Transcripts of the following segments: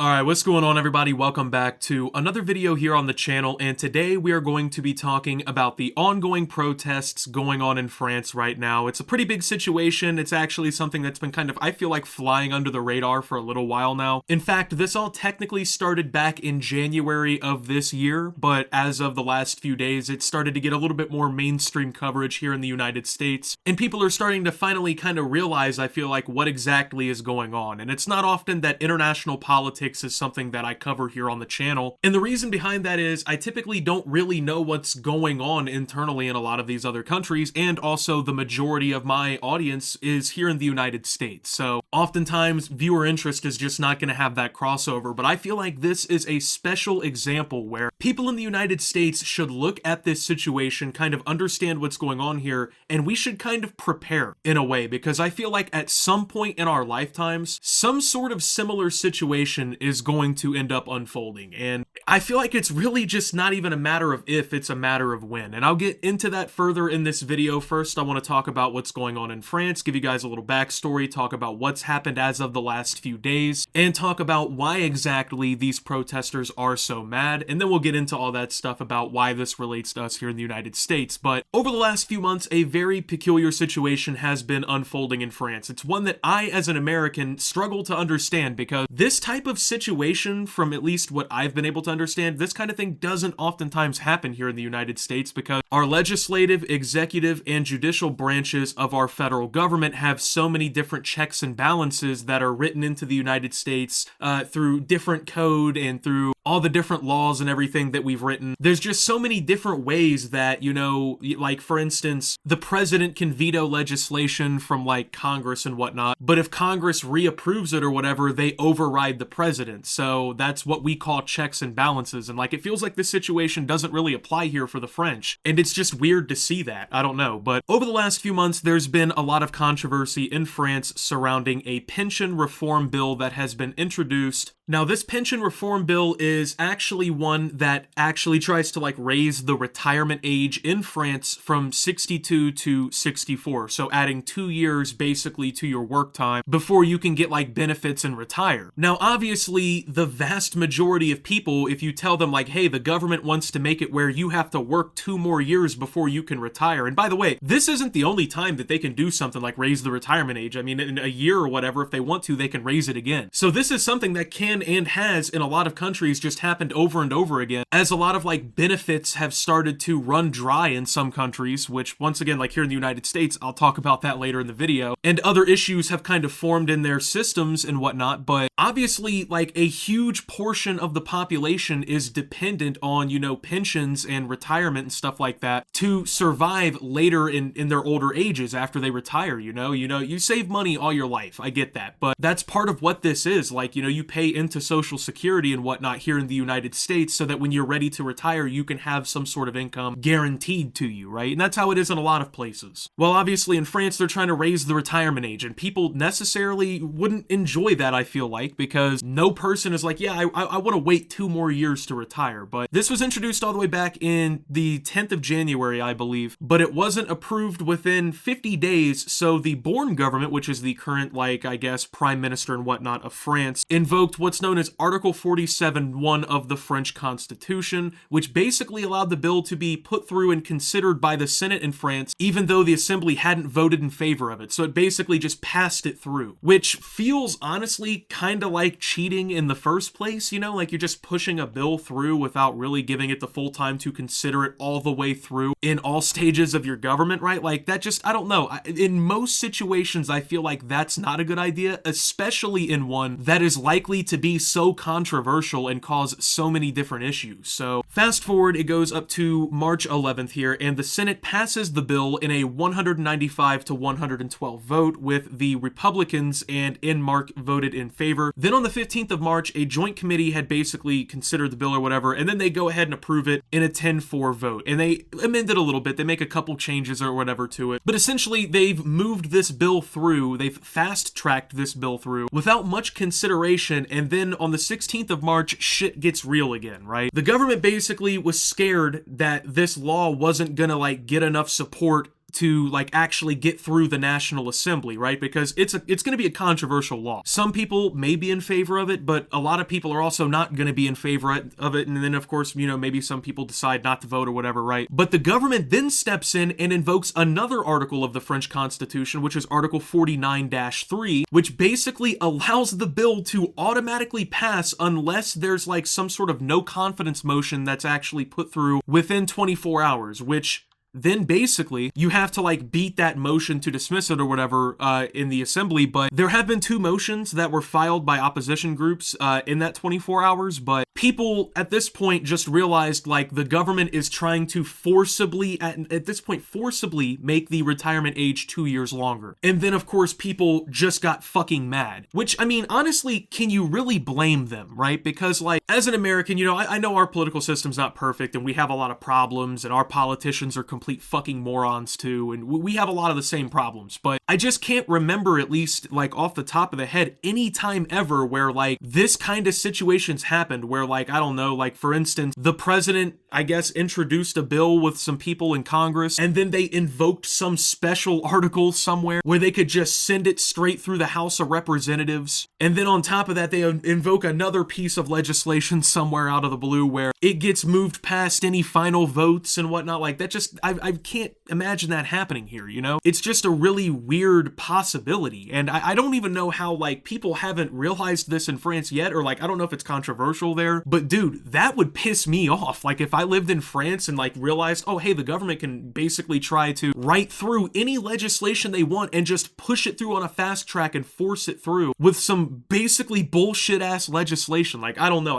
Alright, what's going on everybody? Welcome back to another video here on the channel, and today we are going to be talking about the ongoing protests going on in France right now. It's a pretty big situation. It's actually something that's been kind of, I feel like, flying under the radar for a little while now. In fact, this all technically started back in January of this year, but as of the last few days, it started to get a little bit more mainstream coverage here in the United States, and people are starting to finally kind of realize, I feel like, what exactly is going on. And it's not often that international politics is something that I cover here on the channel. And the reason behind that is I typically don't really know what's going on internally in a lot of these other countries, and also the majority of my audience is here in the United States. So oftentimes viewer interest is just not going to have that crossover, but I feel like this is a special example where people in the United States should look at this situation, kind of understand what's going on here, and we should kind of prepare in a way, because I feel like at some point in our lifetimes, some sort of similar situation is going to end up unfolding. And I feel like it's really just not even a matter of if, it's a matter of when. And I'll get into that further in this video. First, I want to talk about what's going on in France, give you guys a little backstory, talk about what's happened as of the last few days, and talk about why exactly these protesters are so mad. And then we'll get into all that stuff about why this relates to us here in the United States. But over the last few months, a very peculiar situation has been unfolding in France. It's one that I, as an American, struggle to understand, because this type of situation, from at least what I've been able to understand, this kind of thing doesn't oftentimes happen here in the United States, because our legislative, executive, and judicial branches of our federal government have so many different checks and balances that are written into the United States through different code and through all the different laws and everything that we've written. There's just so many different ways that, you know, like for instance, the president can veto legislation from like Congress and whatnot, but if Congress reapproves it or whatever, they override the president. So that's what we call checks and balances. And like, it feels like this situation doesn't really apply here for the French. And it's just weird to see that. I don't know. But over the last few months, there's been a lot of controversy in France surrounding a pension reform bill that has been introduced. Now, this pension reform bill is actually one that actually tries to like raise the retirement age in France from 62 to 64. So adding 2 years basically to your work time before you can get like benefits and retire. Now, obviously, the vast majority of people, if you tell them like, hey, the government wants to make it where you have to work 2 more years before you can retire. And by the way, this isn't the only time that they can do something like raise the retirement age. I mean, in a year or whatever, if they want to, they can raise it again. So this is something that can and has in a lot of countries just happened over and over again, as a lot of like benefits have started to run dry in some countries, which once again, like here in the United States, I'll talk about that later in the video, and other issues have kind of formed in their systems and whatnot. But obviously, like a huge portion of the population is dependent on, you know, pensions and retirement and stuff like that to survive later in their older ages after they retire. You save money all your life, I get that, but that's part of what this is. Like, you know, you pay into Social Security and whatnot here in the United States so that when you're ready to retire, you can have some sort of income guaranteed to you, right? And that's how it is in a lot of places. Well, obviously in France, they're trying to raise the retirement age, and people necessarily wouldn't enjoy that, I feel like, because no person is like, yeah, I want to wait 2 more years to retire. But this was introduced all the way back in the 10th of January, I believe, but it wasn't approved within 50 days. So the Born government, which is the current, like, I guess, prime minister and whatnot of France, invoked what's known as Article 47(1) of the French Constitution, which basically allowed the bill to be put through and considered by the Senate in France, even though the Assembly hadn't voted in favor of it. So it basically just passed it through, which feels honestly kind of like cheating in the first place, you know, like you're just pushing a bill through without really giving it the full time to consider it all the way through in all stages of your government, right? Like that just, I don't know. In most situations, I feel like that's not a good idea, especially in one that is likely to be so controversial and cause so many different issues. So fast forward, it goes up to March 11th here, and the Senate passes the bill in a 195 to 112 vote, with the Republicans and Denmark voted in favor. Then on the 15th of March, a joint committee had basically considered the bill or whatever, and then they go ahead and approve it in a 10-4 vote. And they amend it a little bit. They make a couple changes or whatever to it. But essentially, they've moved this bill through. They've fast-tracked this bill through without much consideration. And then on the 16th of March, shit gets real again, right? The government basically was scared that this law wasn't gonna like get enough support to like actually get through the National Assembly, right? Because it's going to be a controversial law. Some people may be in favor of it, but a lot of people are also not going to be in favor of it. And then of course, maybe some people decide not to vote or whatever, right? But the government then steps in and invokes another article of the French Constitution, which is Article 49-3, which basically allows the bill to automatically pass unless there's like some sort of no confidence motion that's actually put through within 24 hours, which then basically you have to like beat that motion to dismiss it or whatever in the assembly. But there have been 2 motions that were filed by opposition groups in that 24 hours, but people at this point just realized like the government is trying to forcibly at this point forcibly make the retirement age 2 years longer. And then of course people just got fucking mad, which I mean, honestly, can you really blame them, right? Because like as an American, I know our political system's not perfect and we have a lot of problems and our politicians are complete fucking morons too, and we have a lot of the same problems, but I just can't remember, at least like off the top of the head, any time ever where like this kind of situations happened where like, I don't know, like for instance, the president, I guess, introduced a bill with some people in Congress and then they invoked some special article somewhere where they could just send it straight through the House of Representatives. And then on top of that, they invoke another piece of legislation somewhere out of the blue where it gets moved past any final votes and whatnot. Like that just, I can't imagine that happening here, It's just a really weird possibility. And I don't even know how, like, people haven't realized this in France yet, or, like, I don't know if it's controversial there, but dude, that would piss me off. Like, if I lived in France and, like, realized, oh, hey, the government can basically try to write through any legislation they want and just push it through on a fast track and force it through with some basically bullshit-ass legislation. Like, I don't know.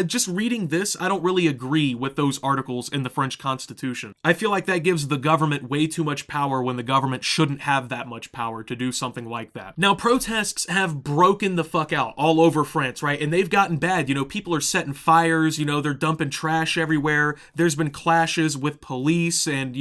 Just reading this, I don't really agree with those articles in the French Constitution. I feel like that gives the government way too much power when the government shouldn't have that much power to do something like that. Now, protests have broken the fuck out all over France, right? And they've gotten bad. People are setting fires, they're dumping trash everywhere. There's been clashes with police and,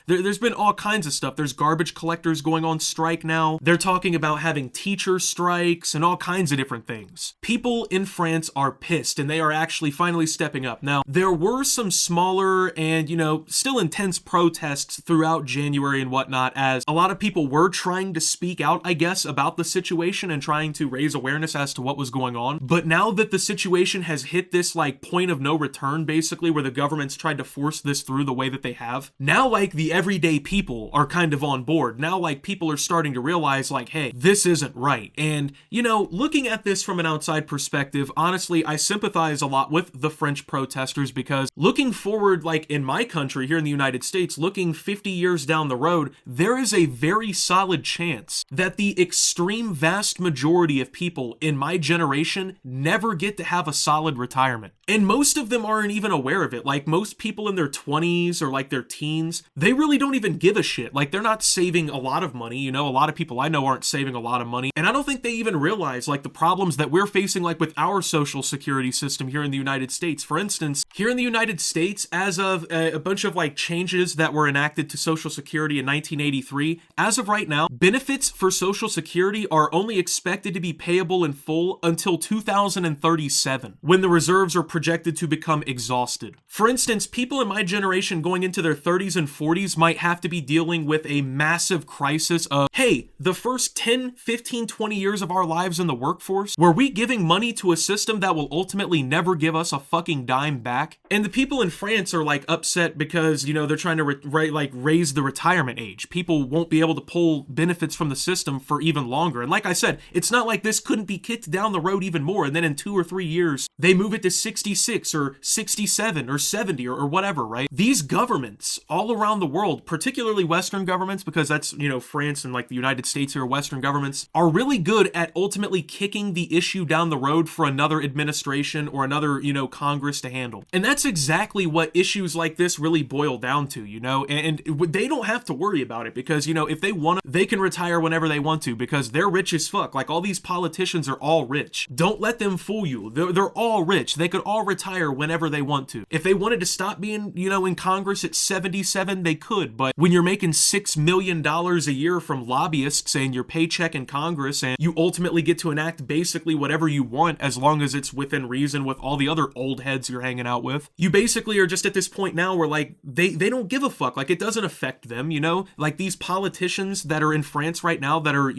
there's been all kinds of stuff. There's garbage collectors going on strike now. They're talking about having teacher strikes and all kinds of different things. People in France are pissed and they are actually finally stepping up. Now, there were some smaller and, still intense protests throughout January and whatnot, as a lot of people were trying to speak out, I guess, about the situation and trying to raise awareness as to what was going on. But now that the situation has hit this like point of no return, basically, where the government's tried to force this through the way that they have, now like the everyday people are kind of on board. Now like people are starting to realize like, hey, this isn't right. And, looking at this from an outside perspective, honestly, I sympathize a lot with the French protesters because looking forward, like in my country here in the United States, looking 50 years down the road, there is a very solid chance that the extreme vast majority of people in my generation never get to have a solid retirement. And most of them aren't even aware of it. Like most people in their 20s or like their teens, they really don't even give a shit. Like they're not saving a lot of money. A lot of people I know aren't saving a lot of money. And I don't think they even realize like the problems that we're facing like with our social security system here in the United States. For instance, here in the United States, as of a bunch of like changes that were enacted to Social Security in 1983, as of right now, benefits for Social Security are only expected to be payable in full until 2037, when the reserves are projected to become exhausted. For instance, people in my generation going into their 30s and 40s might have to be dealing with a massive crisis of, hey, the first 10, 15, 20 years of our lives in the workforce, were we giving money to a system that will ultimately never give us a fucking dime back? And the people in France are like upset because, they're trying to raise the retirement age. People won't be able to pull benefits from the system for even longer. And like I said, it's not like this couldn't be kicked down the road even more. And then in 2 or 3 years, they move it to 66 or 67 or 70 or whatever, right? These governments all around the world, particularly Western governments, because that's, France and like the United States here, Western governments, are really good at ultimately kicking the issue down the road for another administration or another, Congress to handle. And that's exactly what issues like this really boil down to, and they don't have to worry about it because, if they want to, they can retire whenever they want to because they're rich as fuck. Like all these politicians are all rich. Don't let them fool you. They're all rich. They could all retire whenever they they want to. If they wanted to stop being, in Congress at 77, they could. But when you're making $6 million a year from lobbyists and your paycheck in Congress, and you ultimately get to enact basically whatever you want as long as it's within reason with all the other old heads you're hanging out with, you basically are just at this point now where like they don't give a fuck. Like it doesn't affect them, like these politicians that are in France right now that are,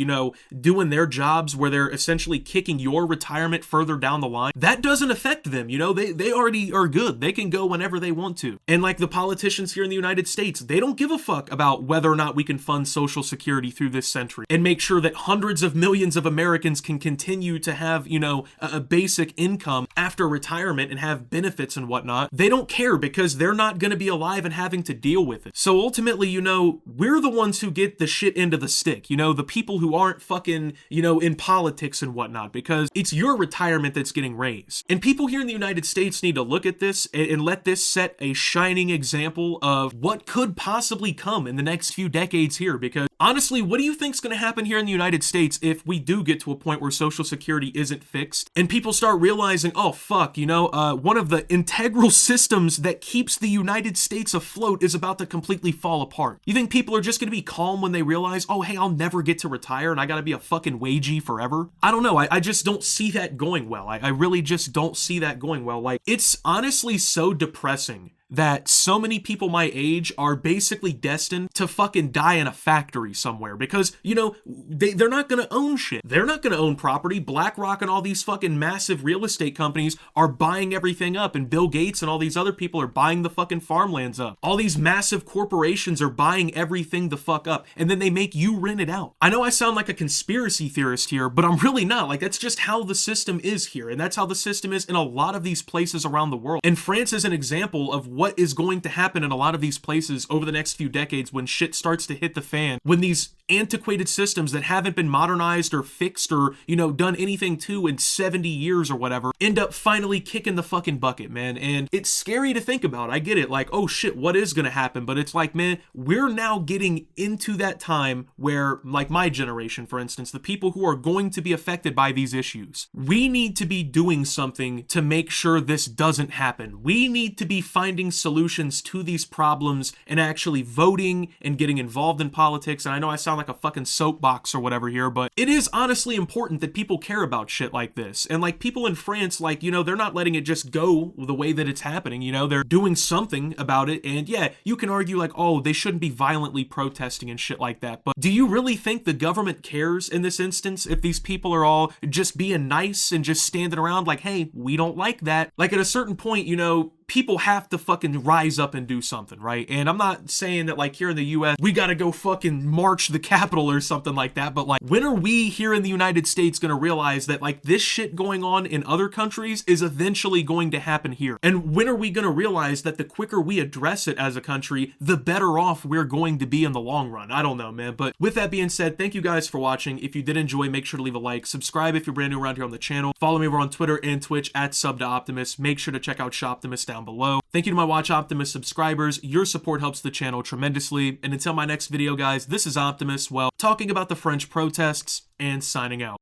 doing their jobs where they're essentially kicking your retirement further down the line. That doesn't affect them, they already are good. They can go whenever they want to. And like the politicians here in the United States, they don't give a fuck about whether or not we can fund Social Security through this century and make sure that hundreds of millions of Americans can continue to have, a basic income after retirement and have benefits and whatnot. They don't care because they're not going to be alive and having to deal with it. So ultimately, we're the ones who get the shit end of the stick, the people who aren't fucking, in politics and whatnot, because it's your retirement that's getting raised. And people here in the United States need to look at this and let this set a shining example of what could possibly come in the next few decades here. Because honestly, what do you think's going to happen here in the United States if we do get to a point where Social Security isn't fixed and people start realizing, oh fuck, one of the integral systems that keeps the United States afloat is about to completely fall apart? You think people are just going to be calm when they realize, oh hey, I'll never get to retire and I got to be a fucking wagey forever? I don't know. I just don't see that going well. I really just don't see that going well. Like, it's honestly so depressing that so many people my age are basically destined to fucking die in a factory somewhere because, they're not going to own shit. They're not going to own property. BlackRock and all these fucking massive real estate companies are buying everything up, and Bill Gates and all these other people are buying the fucking farmlands up. All these massive corporations are buying everything the fuck up, and then they make you rent it out. I know I sound like a conspiracy theorist here, but I'm really not. Like, that's just how the system is here, and that's how the system is in a lot of these places around the world. And France is an example of what is going to happen in a lot of these places over the next few decades when shit starts to hit the fan, when these antiquated systems that haven't been modernized or fixed or, done anything to in 70 years or whatever, end up finally kicking the fucking bucket, man. And it's scary to think about. I get it. Like, oh shit, what is going to happen? But it's like, man, we're now getting into that time where, like my generation, for instance, the people who are going to be affected by these issues, we need to be doing something to make sure this doesn't happen. We need to be finding solutions to these problems and actually voting and getting involved in politics. And I know I sound like a fucking soapbox or whatever here, but it is honestly important that people care about shit like this. And like people in France, like, they're not letting it just go the way that it's happening. They're doing something about it. And yeah, you can argue like, oh, they shouldn't be violently protesting and shit like that. But do you really think the government cares in this instance if these people are all just being nice and just standing around like, hey, we don't like that? Like at a certain point, people have to fucking rise up and do something, right? And I'm not saying that like here in the US, we gotta go fucking march the Capitol or something like that, but like when are we here in the United States gonna realize that like this shit going on in other countries is eventually going to happen here? And when are we gonna realize that the quicker we address it as a country, the better off we're going to be in the long run? I don't know, man. But with that being said, thank you guys for watching. If you did enjoy, make sure to leave a like, subscribe if you're brand new around here on the channel, follow me over on Twitter and Twitch at @subtooptimus. Make sure to check out Shoptimus down below. Thank you to my Watch Optimus subscribers. Your support helps the channel tremendously. And until my next video, guys, this is Optimus, well, talking about the French protests and signing out.